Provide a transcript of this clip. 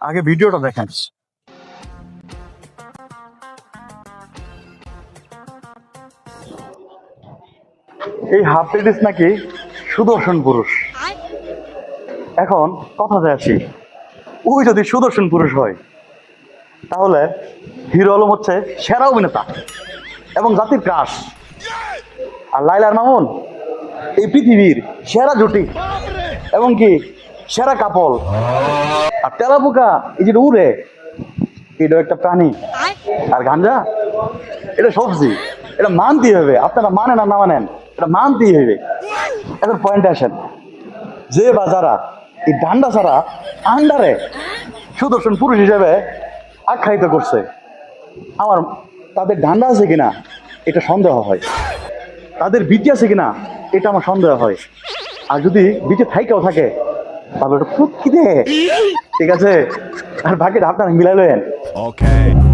আগে ভিডিওটা দেখেন। এই হাফ লেডিস নাকি সুদর্শন পুরুষ। এখন কথাতে আসি, ওই যদি সুদর্শন পুরুষ হয় তাহলে হিরো আলম হচ্ছে সেরা অভিনেতা এবং জাতির ক্রাশ। আর লাইলার মামুন এই পৃথিবীর সেরা জুটি এবং কি সেরা কাপল। আর তেলাপোকা এই যেটা উড়ে, এটা একটা প্রাণী। আর গাঞ্জা এটা সবজি। এটা মানতেই হবে, আপনারা মানেন আর না মানেন, এটা মানতেই হবে। এখন পয়েন্টে আসেন, যে বা যারা এই ডান্ডা ছাড়া আন্ডারে সুদর্শন পুরুষ হিসেবে আখ্যায়িত করছে, আমার তাদের ডান্ডা আছে কিনা এটা সন্দেহ হয়, তাদের বিটি আছে কিনা এটা আমার সন্দেহ হয়। আর যদি বিটে থাইকেও থাকে তাহলে ওটা ফুটকি দে, ঠিক আছে? আর বাকিটা আপনারা মিলাই লেন। Okay.